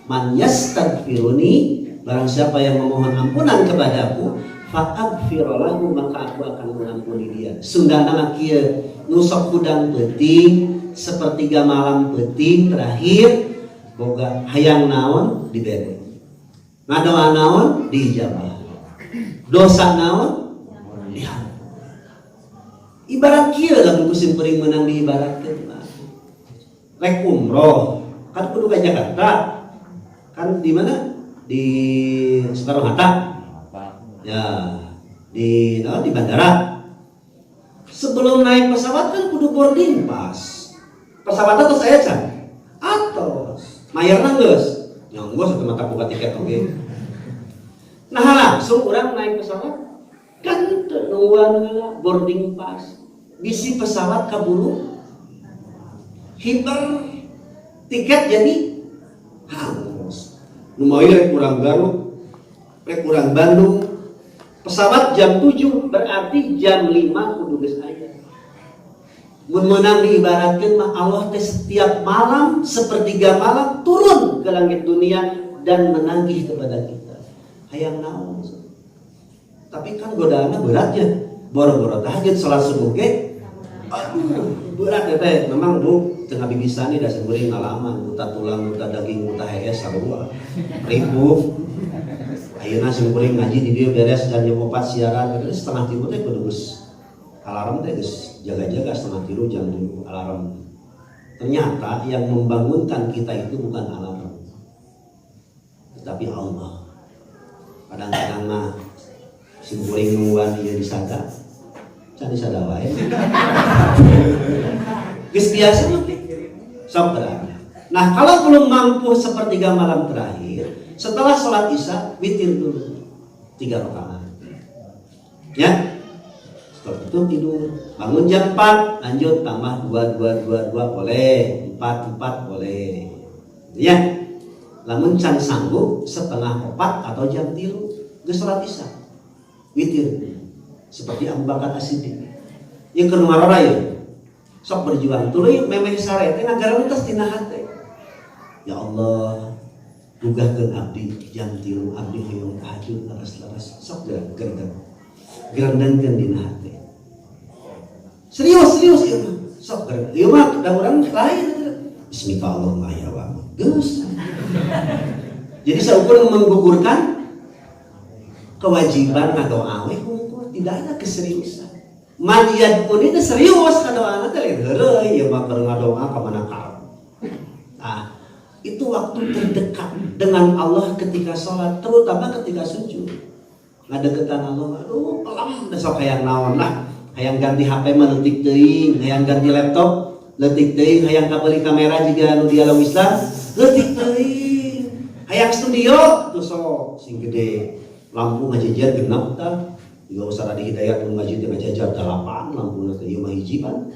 Man yastaghfiruni, barang siapa yang memohon ampunan kepadaku fa aghfir lahu, maka aku akan mengampuni dia. Sundana kieu nu sok kudang peuting sepertiga malam peuting terakhir boga hayang naon diberi, ngadoa naon diijabah, dosa naon dihampura. Ibarat kieu lamun kusim peuring meunang diibaratkeun mah rek umroh kan kudu ka Jakarta kan di mana di Soekarno Hatta ya di bandara. Sebelum naik pesawat kan kudu boarding pass. Pesawatnya terus aya can atos mayarna geus nyonggo satu mata buka tiket oge. Nah langsung orang naik pesawat kan nungguan heula boarding pass. Bisi pesawat kaburu hiper tiket jadi hangus. Nu mau rek urang Garut, rek urang Bandung. Pesawat jam 7 berarti jam 5 kudu geus aya. Mun meunang diibaratkeun mah Allah teh setiap malam sepertiga malam turun ke langit dunia dan menagih kepada kita. Hayang naon? Tapi kan godaanna beratnya. Boro-boro tahajud salat subuh ge. Aduh, berat ya teh. Memang Bu teu ngabibisani da seueuring ngalaman, muta tulang, muta daging, muta hees sarua. Ripuh. Ayeuna seueuring ngaji di dieu beres jam 4 siaran, setengah 3 teh kudu geus alarm teh geus jaga-jaga setengah 3 jam 5 alarm. Ternyata yang membangunkan kita itu bukan alarm, tetapi Allah. Kadang-kadang mah simkuring nungguan ieu disangka can disada wae. Geus biasa mah sok berani. Nah, kalau belum mampu sepertiga malam terakhir, Setelah sholat isya witir dulu 3 rakaat. Ya. Setelah itu tidur. Bangun jam 4, lanjut tambah 2 boleh, 4 boleh. Ya. Lamun can sanggup setengah 4 atau jam 3 geus sholat isya. Witir. Seperti Abu Bakar As-Siddiq. Yang ke rumah raya. Sok berjuang tuluy memeh sare teh ngagara tos dina hate. Ya Allah, gugahkeun abdi jam 3 abdi hoyong tahajud laras-laras sok gerendengkeun dina hate. Serius ieu mah. Sok gerendeng. Ieu mah da urang lain. Bismika Allahumma ya wa. Geus. Jadi saukur menggugurkan kewajiban ngadoa we tidak ada keseriusan. Malian pun itu serius ngadoa teh lain heureuy ya mah keur ngadoa ka manakal. Nah, itu waktu terdekat dengan Allah ketika sholat, terutama ketika sujud. Ngadeukeutan Allah, aduh pelam da sok hayang naon lah. Hayang ganti HP mah leutik teuing, hayang ganti laptop leutik teuing, hayang kabeli kamera jiga anu dia Wisla leutik teuing. Hayang studio tuh sok sing gede. Lampu ngajejer genep tah. Juga usah di Hidayat nu ngaji teh ngajejer 8 lampuna teh ieu mah hiji pan.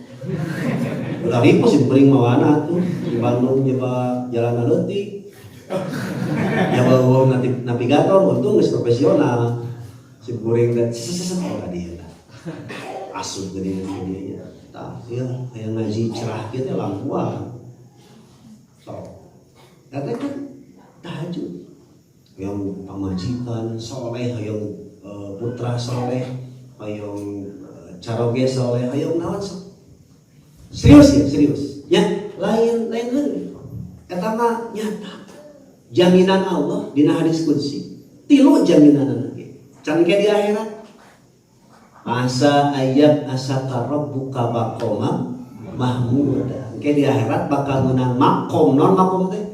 Udah ribu sih bering mawana tuh di Bandung nyoba jalan leutik. Ya bawa navigator untung geus profesional. Si bering teh ora dia tah. Asup gede dia ya. Tah ieu aya ngaji cerah kieu teh lampuan. So. Eta kan tahajud. Yang pamajikan soleh, yang putra soleh, yang caroge soleh, yang naon serius ya lain kan eta mah nyata jaminan Allah dina hadis qudsi 3 jaminan lagi can ke di akhirat masa ayat asaka rabbuka baqoma mahmuda ke di akhirat bakal menang makom non makom teh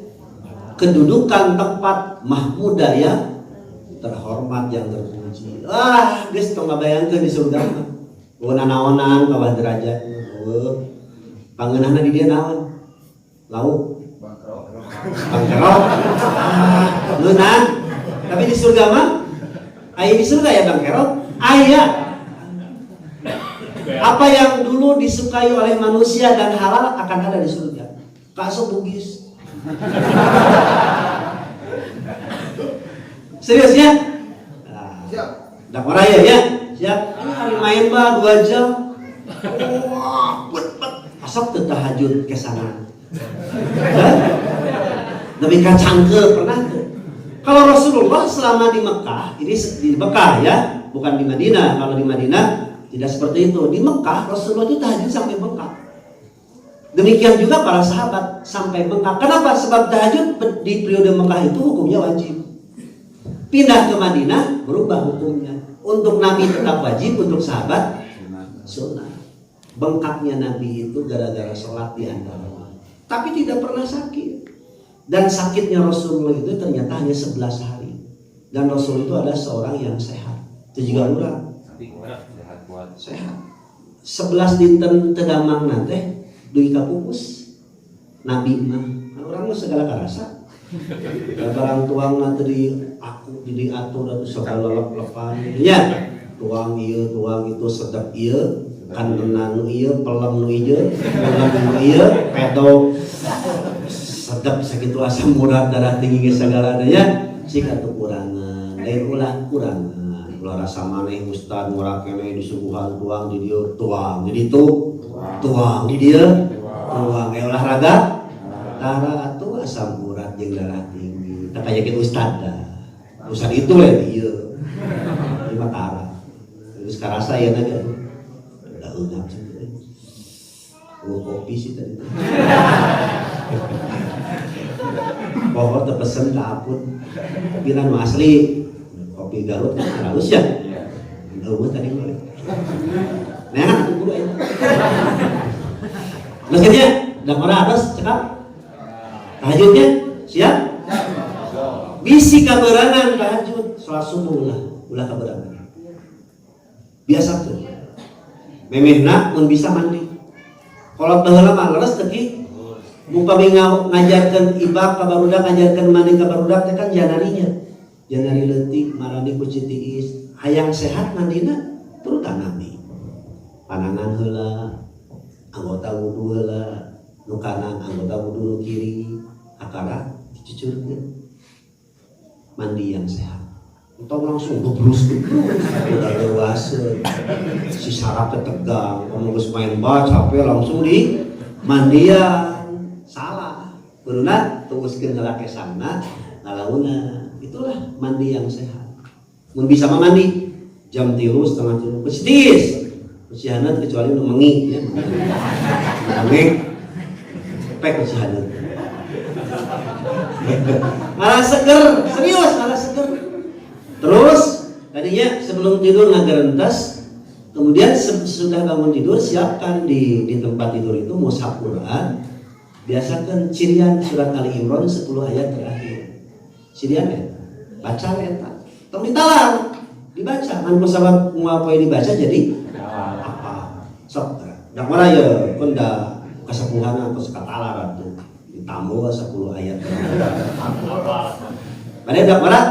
kedudukan tempat mahmuda ya terhormat yang terpuji. Geus tong ngabayangkeun di surga mah. Naonan kawah derajat. Pangeunahna di dieu naon? Lauk. Bangkerok. Leunang. Tapi di surga mah aya di surga ya bangkerok? Aya. Apa yang dulu disukai oleh manusia dan halal akan ada di surga. Kasok bugis. Serius ya? Siap. Dak raya ya? Siap. Ini main bah 2 jam. Wah, asap teu tahajud ke sana. Tapi kacangke pernah tuh. Kalau Rasulullah selama di Mekah, ini di Mekah ya, bukan di Madinah. Kalau di Madinah tidak seperti itu. Di Mekah Rasulullah itu tahajud sampai bengkak. Demikian juga para sahabat sampai bengkak. Kenapa? Sebab tahajud di periode Mekah itu hukumnya wajib. Pindah ke Madinah berubah hukumnya. Untuk Nabi tetap wajib, untuk sahabat sunnah. Bengkaknya Nabi itu gara-gara sholat di antara. Tapi tidak pernah sakit. Dan sakitnya Rasulullah itu ternyata hanya 11 hari. Dan Rasul itu adalah seorang yang sehat. Itu juga orang. Sehat. 11 dinten tedamang nanti duit kapupus Nabi mah orang mah segala karasa barang tuang nanti di aku jadi atur atau segala lep-lepan ya tuang iya tuang itu sedap iya kan tenang iya pelem nu iya pelem nu iya pedo sedap sakitu asam urat darah tinggi segala ya sih kekurangan lain ulah kurangan ulah rasa maneh ustad murah kene disuguhan tuang di dia tuang jadi tuh tuang di dia tuang olahraga tara atuh asam urat jeung darah tinggi tak kayak gitu ustad itu lah dia lima tara terus karasa ya naga udah enggak sih kopi sih tadi pohon terpesen ke apun bilang asli kopi Garut kan halus ya udah tadi boleh nah itu dulu ya meskinya dan orang atas cekap tahajudnya siap bisi kaberangan tahajud sholat subuh ulah kaberangan biasa tuh memehna mun bisa mandi kalau baheula mah leres teh Mumpami ngajarkeun ibak ka barudak, ngajarkeun mani ka barudak teh kan janarinya. Janari leutik marani ku citiis, hayang sehat mandina turut tanami. Panangan heula, anggota wudu heula, nu kanan anggota wudu nu kiri, akara dicucurkeun. Mandi yang sehat. Entong langsung gebrus-gebrus udah dewasa. Si saraf tegang, kamu geus main baca capek langsung di mandian. Salah, berunak tuuskeun heula kesana, ngalauna. Itulah mandi yang sehat. Mun bisa mah mandi jam 3:30 pestis. Pesihanat kecuali nu mengi ya. Mengi. Pek pesihanat. Malah seger, serius malah seger. Terus tadinya sebelum tidur ngagerentas, kemudian sudah bangun tidur siapkan di tempat tidur itu mushaf Quran. Biasakan cirian surat Ali Imran 10 ayat terakhir. Cirian eta, baca eta. Tong ditalang, dibaca. Mun sabab moal poe dibaca jadi apa? Sok da mara ye pun da kasapuhan atau sekatalar atuh. Ditambah 10 ayat. Bade da mara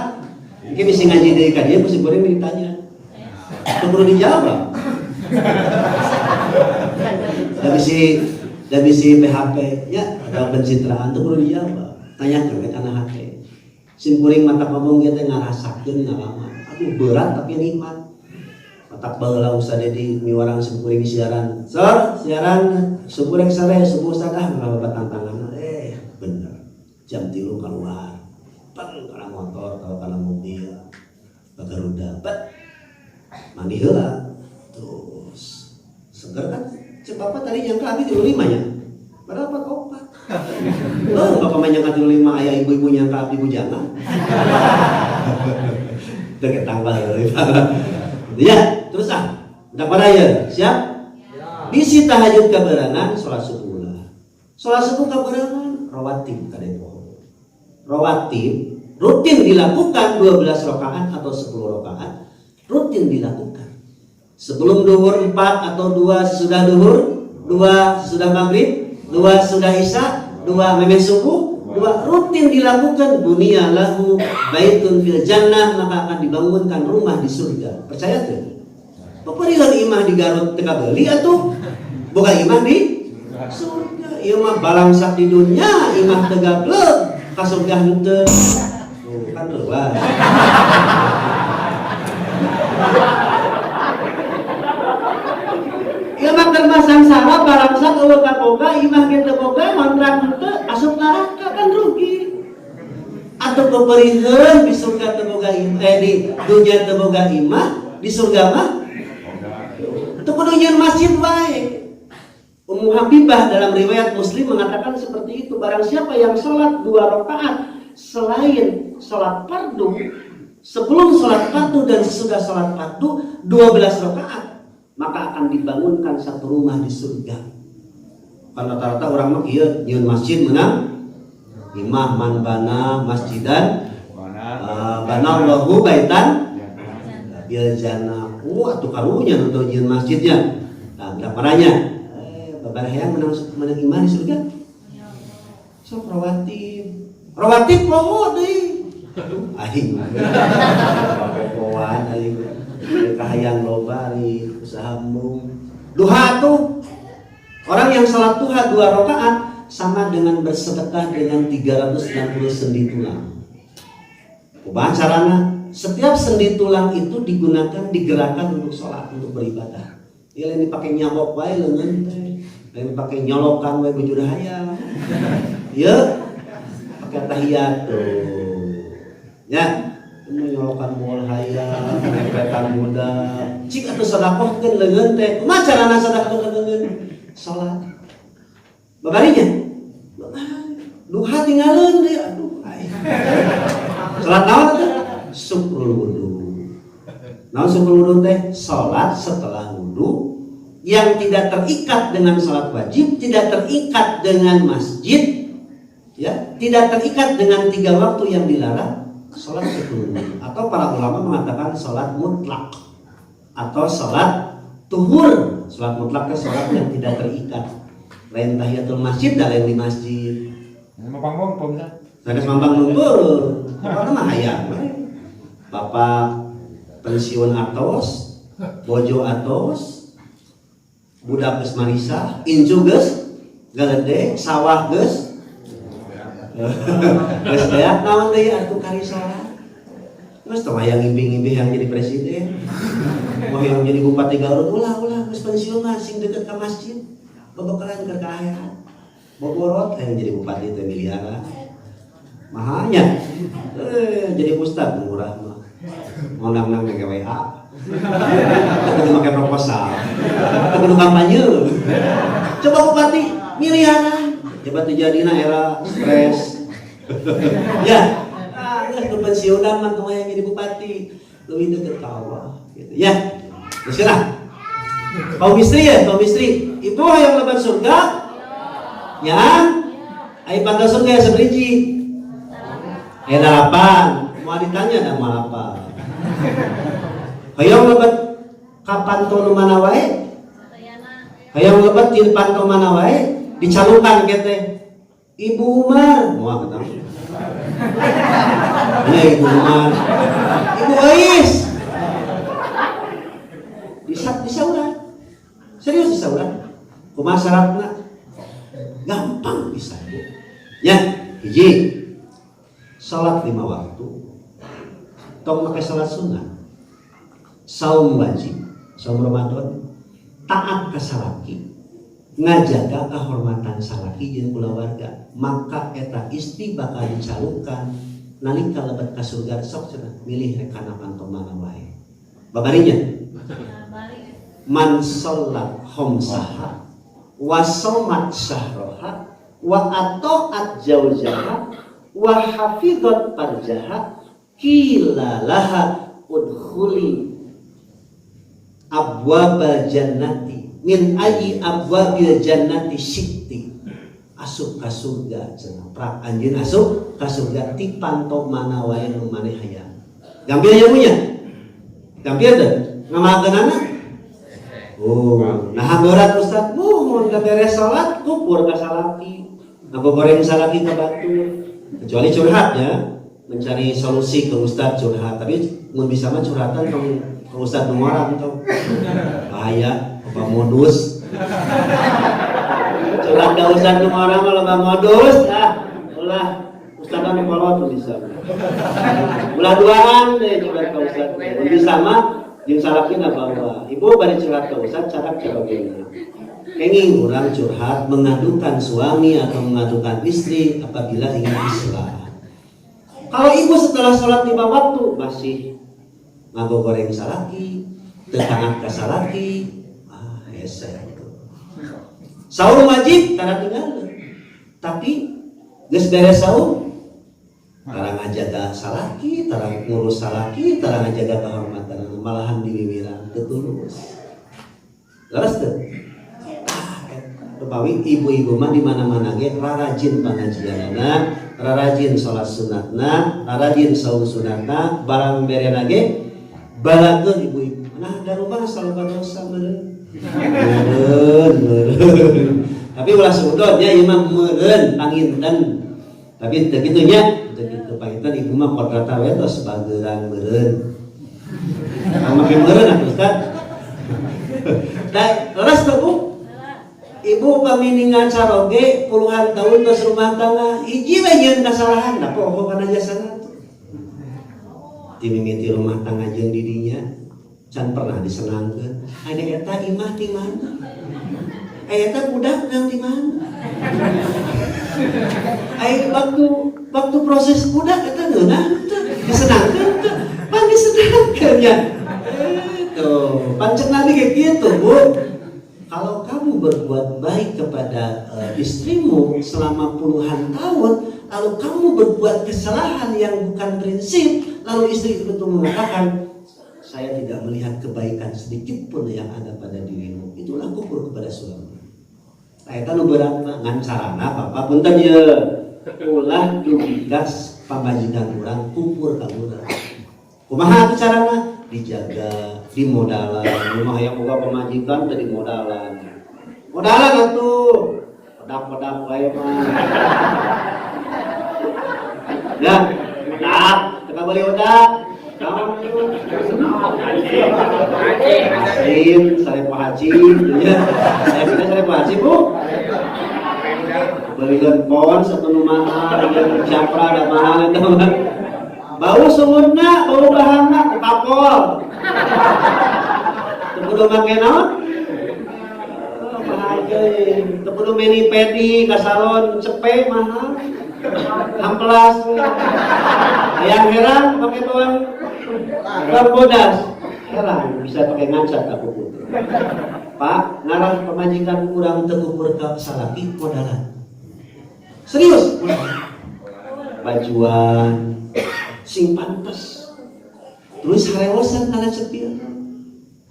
mungkin bisa ngaji deui ka dieu mesti goreng ditanya. Teu perlu dijawab. Da bisi PHP ya ada pencitraan tuh perlu dijawab. Tanyakeun ke kana hate. Sim kuring mata ngomong ieu teh ngarasakeun ngalaman. Aduh berat tapi nikmat. Matak baheula usah dedi miwarang sim kuring siaran. Sor, siaran subuh rek sare subuh sadah ngalabat tantangan. Bener. Jam 3 keluar. Pang kana motor atau kana mobil. Bagaruda. Mandi heula. Terus seger kan? Cek bapak tadi yang kami 35 ya. Padahal 4. Oh, bapak mah nyangka 35 ayah ibu-ibu nyangka abdi bujana. Deket tanggal ya, terus udah pada ya, siap? Bisi tahajud kaberangan, sholat subuh lah. Sholat subuh kaberangan, rawatib kadek pohon. Rawatib rutin dilakukan 12 rakaat atau 10 rakaat, rutin dilakukan. Sebelum duhur 4 atau 2 sesudah duhur, 2 sesudah maghrib, 2 sudah isya, 2 memeh subuh, 2 rutin dilakukan. Bunia lahu baitun fil jannah, maka akan dibangunkan rumah di surga. Percaya tuh? Paparihan imah di Garut teka beli atuh boga imah di surga. Ieu mah balangsak di dunia, imah tega bleug ka surga henteu. Tuh kan leuwah. Ieu mah keur sangsara balangsak eueuh ka boga, imah ge teu boga, kontrak henteu asup neraka kan rugi. Atau paparihan di surga teu boga imah, di dunia teu boga imah, di surga mah itu kudu nyeun masjid wae. Ummu Habibah dalam riwayat Muslim mengatakan seperti itu. Barang siapa yang sholat 2 rakaat selain sholat fardu, sebelum sholat fardu dan sesudah sholat fardu 12 rakaat, maka akan dibangunkan satu rumah di surga. Karena rata-rata orang mah kieu nyeun masjid menang imah man bana masjidan bana Allahu baitan bil jannah. Atuh karunya untuk nyeun masjidnya. Nah, berapanya? Babaraheang menang iman di surga. Sok rawatib. Rawatib poho deui. Aing. Pohoan aing. Kahayang loba ari usaha mung. Duha tuh. Orang yang salat duha 2 rakaat sama dengan bersedekah dengan 360 sendi tulang. Kumaha carana? Setiap sendi tulang itu digerakkan untuk sholat, untuk beribadah. Dia lain dipakai nyabok wae leungeun teh, lain dipakai nyolokan wae bujur hayang. Ya, pakai tahiyat tuh. Ya, nyolokan moal hayang, mepetan budak. Cik atuh sedekahkeun leungeun teh. Kumaha carana sedekah leungeun? Sholat. Babarinya? Duha tinggalin deh, aduh. Sholat naon tuh? Syukrul wudu. Nah, syukrul wudu teh salat setelah wudu yang tidak terikat dengan salat wajib, tidak terikat dengan masjid, ya, tidak terikat dengan 3 waktu yang dilarang, salat syukrul wudu. Atau para ulama mengatakan salat mutlak atau salat tuhur. Salat mutlak itu salat yang tidak terikat. lain tahiyatul masjid dan lain di masjid. Mampang mumpung kan? Sanes mampang mumpung. Pokoknya mah hayang we. Bapak pensiun atos, bojo atos, budak geus marisa, incu geus galede, sawah geus. Geus beak naon deui atuh karisa. Terus tong hayang ngimpi-ngimpi yang jadi presiden. Mau yang jadi bupati Garut ulah geus pensiun mah sing deket ka masjid. Bebekalan ke akhirat. Bogorot yang jadi bupati teh miliaran. Mahanya. Jadi ustad murah mah. Ngonang-nang make WA. Kudu make proposal. Kudu kampanye. Coba bupati miliaran. Coba terjadina era stres. Ya. Geus pensiunan mah teu yang jadi bupati. Leuwih deukeut ka Allah gitu. Ya. Bismillah. Kaum istri ya, kaum istri. Ibu yang lebat surga? Ya. Ayo pantas surga ya seberiji. 8. Mau ditanya ada mau apa? Hayang lebat kapan tuh mana wae? Hayang lebat di pantau mana wae? Dicalukan kete. Ibu Umar, mau ketemu? Ya Ibu Umar. Ibu Ais. Disauran. Serius disauran. Kumaha syaratna? Gampang bisa. Ya, hiji. Salat 5 waktu. Tong make salat sunat. Saum wajib, saum Ramadan. Taat ka salaki. Ngajaga kehormatan salaki jeung kulawarga. Maka eta istri bakal dicalungkan nalika lebat ka surga sok cenah milih rekana pantong mana wae. Babarinya. Man sholat khamsaha wa shomat syahroha wa ato'at jaujaha wa hafidhat farjaha qila laha udkhuli abwabal jannati min ayyi abwabil jannati syi'ti. Asup ka surga cenah prak anjeun asup ka surga ti panto mana wae nu maneh hayang. Gampil nya punya. Gampil teh ngamakeunana. Oh, nah berat Ustaz, mun beres salat kupur ka salaki. Aku goreng salaki ke batur. Kecuali curhat ya, mencari solusi ke Ustaz curhat. Tapi mun bisa mah curhatan ke Ustaz nu orang tuh. Bahaya, apa modus. Curhat ka Ustaz nu orang mah loba modus. Ulah Ustaz anu kolot bisa. Ulah duaan deh curhat ka Ustaz. Mun bisa mah jeung salakina bahwa ibu bari curhat ke Ustaz cara carogena. Kenging orang curhat mengadukan suami atau mengadukan istri apabila ingin islah. Kalau ibu setelah sholat 5 waktu masih ngago goreng salaki, tetangat ka salaki, hese itu. Saum wajib karena tinggal. Tapi geus beres saum tarang ngajaga salaki, tarang ngurus salaki, tarang ngajaga kehormatan, malahan diwiwiran teu tulus. Leres teu? Rupawi ibu-ibu mah di mana-mana ge rarajin pangajianna, rarajin salat sunatna, rarajin saum sunatna, barang berena ge balageun ibu-ibu. Nah, da rumah saloba dosa meureun. Meureun. Tapi ulah seudon nya ieu mah meureun panginten. Tapi teu kitu nya, teu kitu panginten ibu mah kodrata we tos bageuran meureun. Make meureun atuh Ustaz. Da leres teu Bu? Ibu paminingan caroge puluhan tahun tos rumah tangga hiji we jeung kasalahan da poho kana jasana timimiti rumah tangga jeung didinya can pernah disenangkeun ade eta imah di mana eta budak nang di mana waktu proses budak eta ngeunah teu disenangkeun teu pan disenangkeun nya tuh pancen nabi kayak gitu Bu. Kalau kamu berbuat baik kepada istrimu selama puluhan tahun, lalu kamu berbuat kesalahan yang bukan prinsip, lalu istri itu betul mengatakan, saya tidak melihat kebaikan sedikit pun yang ada pada dirimu, itulah kufur kepada suami. Saya tahu berat ngan carana papa punten ye, ulah dugikas pamajikan urang kufur ka urang. Kumaha atuh carana? Dijaga, dimodalan, rumah yang boga pemajikan tadi modalan atuh Pedak-pedak wae mah. Ya, pedak, teka beli udak. Naon itu? Asin, sare Pak Haji, ya. Saya sudah sare Pak Haji, Bu. Belikan pohon satu mahal, belikan capra ada mahal itu. Bau sumutna, bau bahana, kapol. Kudu make naon? Mahal teu kudu meni pedi ka salon cepe mahal. Amplas. Yang heran pakai bawang bodas. Heran bisa pakai ngacat aku putih. Pak, ngarang pemajikan kurang teu berkah salaki modalan. Serius? Bajuan sing pantes. Terus harewosan kana cepil.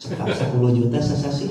Cekap 10 juta sasasi.